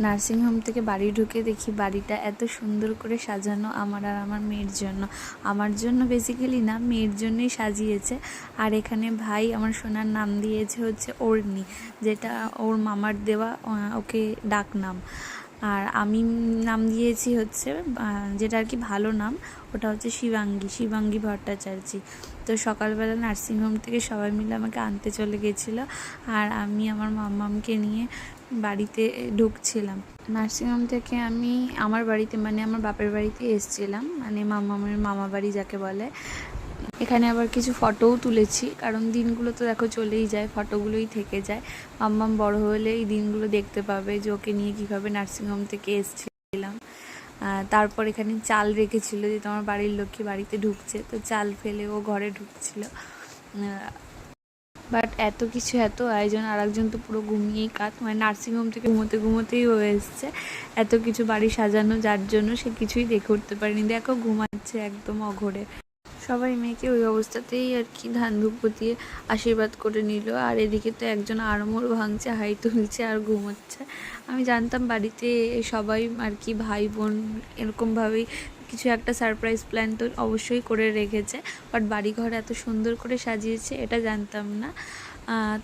Nursing home থেকে বাড়ি ঢুকে দেখি বাড়িটা এত সুন্দর করে সাজানো আমার আর আমার মেয়ের জন্য। আমার জন্য বেসিক্যালি না, মেয়ের জন্যই সাজিয়েছে। আর এখানে ভাই আমার সোনার নাম দিয়েছে হচ্ছে অর্ণি, যেটা ওর মামার দেওয়া ওকে ডাক নাম। আর আমি নাম দিয়েছি হচ্ছে যেটা আর কি ভালো নাম, ওটা হচ্ছে শিবাঙ্গী ভট্টাচার্য। তো সকালবেলা নার্সিংহোম থেকে সবাই মিলে আমাকে আনতে চলে গেছিলো, আর আমি আমার মাম্মামকে নিয়ে বাড়িতে ঢুকছিলাম। নার্সিংহোম থেকে আমি আমার বাড়িতে মানে আমার বাপের বাড়িতে এসেছিলাম, মানে মামামের মামা বাড়ি যাকে বলে। এখানে আবার কিছু ফটোও তুলেছি, কারণ দিনগুলো তো দেখো চলেই যায়, ফটোগুলোই থেকে যায়। মাম্মাম বড় হলে এই দিনগুলো দেখতে পাবে যে ওকে নিয়ে কীভাবে নার্সিংহোম থেকে এসেছিলাম। তারপর এখানে চাল রেখেছিল যে তোমার বাড়ির লক্ষ্মী বাড়িতে ঢুকছে, তো চাল ফেলে ও ঘরে ঢুকছিল। বাট এত কিছু, এত আয়োজন, আর একজন তো পুরো ঘুমিয়েই কাত, মানে নার্সিংহোম থেকে ঘুমোতেই ও এসছে। এত কিছু বাড়ি সাজানো যার জন্য সে কিছুই দেখে উঠতে পারেনি, দেখো ঘুমাচ্ছে একদম অঘরে। সবাই মেয়েকে ওই অবস্থাতেই আর কি ধান ধূপ দিয়ে আশীর্বাদ করে নিল। আর এদিকে তো একজন আড়মোড় ভাঙছে, হাই তুলছে আর ঘুমোচ্ছে। আমি জানতাম বাড়িতে সবাই আর কি ভাই বোন এরকমভাবেই কিছু একটা সারপ্রাইজ প্ল্যান তো অবশ্যই করে রেখেছে, বাট বাড়িঘর এত সুন্দর করে সাজিয়েছে এটা জানতাম না।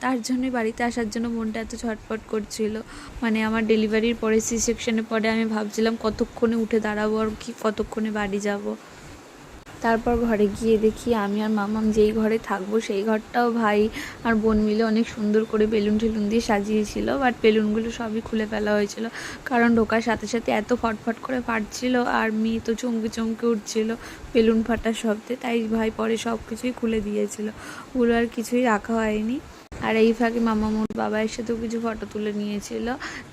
তার জন্যই বাড়িতে আসার জন্য মনটা এত ছটফট করছিল। মানে আমার ডেলিভারির পরে সি সেকশনের পরে আমি ভাবছিলাম কতক্ষণে উঠে দাঁড়াবো আর কি কতক্ষণে বাড়ি যাব। তারপর ঘরে গিয়ে দেখি আমি আর মামাম যেই ঘরে থাকবো সেই ঘরটাও ভাই আর বোন মিলে অনেক সুন্দর করে বেলুন টেলুন দিয়ে সাজিয়েছিল, বাট বেলুনগুলো সবই খুলে ফেলা হয়েছিল, কারণ ঢোকার সাথে সাথে এত ফটফট করে ফাটছিল আর মেয়ে তো চমকে উঠছিল বেলুন ফাটার শব্দে। তাই ভাই পরে সব কিছুই খুলে দিয়েছিল, ওগুলো আর কিছুই রাখা হয়নি। আর এই ফাঁকে মামামুর বাবার সাথেও কিছু ফটো তুলে নিয়েছিল।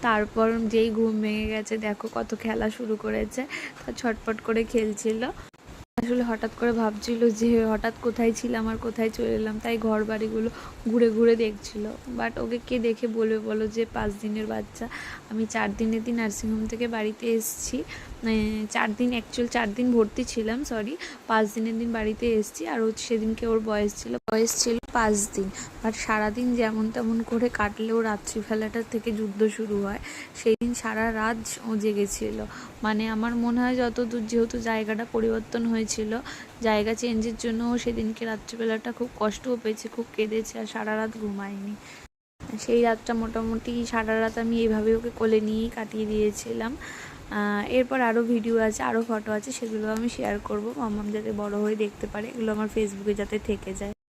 তারপর যেই ঘুম ভেঙে গেছে দেখো কত খেলা শুরু করেছে, তা ছটফট করে খেলছিল। আসলে হঠাৎ করে ভাবছিল যে হঠাৎ কোথায় ছিলাম আর কোথায় চলে এলাম, তাই ঘর বাড়িগুলো ঘুরে ঘুরে দেখছিল। বাট ওকে কে দেখে বলবে বলো যে 5 দিনের বাচ্চা। আমি 4 দিনের দিন নার্সিংহোম থেকে বাড়িতে এসেছি, 4 দিন ভর্তি ছিলাম, 5 দিনের দিন বাড়িতে এসেছি। আর সেদিনকে ওর বয়স ছিল 5 দিন। বাট সারাদিন যেমন তেমন করে কাটলেও রাত্রিবেলাটার থেকে যুদ্ধ শুরু হয়। সেই দিন সারা রাত ও জেগেছিল। মানে আমার মনে হয় যতদূর, যেহেতু জায়গাটা পরিবর্তন হয়েছিল, জায়গা চেঞ্জের জন্য সেদিনকে রাত্রিবেলাটা খুব কষ্টও পেয়েছে, খুব কেঁদেছে আর সারা রাত ঘুমায়নি। সেই রাতটা মোটামুটি সারা রাত আমি এইভাবে ওকে কোলে নিয়েই কাটিয়ে দিয়েছিলাম। এরপর আরও ভিডিও আছে, আরও ফটো আছে, সেগুলো আমি শেয়ার করবো মাম্মাম যাতে বড় হয়ে দেখতে পারে, এগুলো আমার ফেসবুকে যাতে থেকে যায়।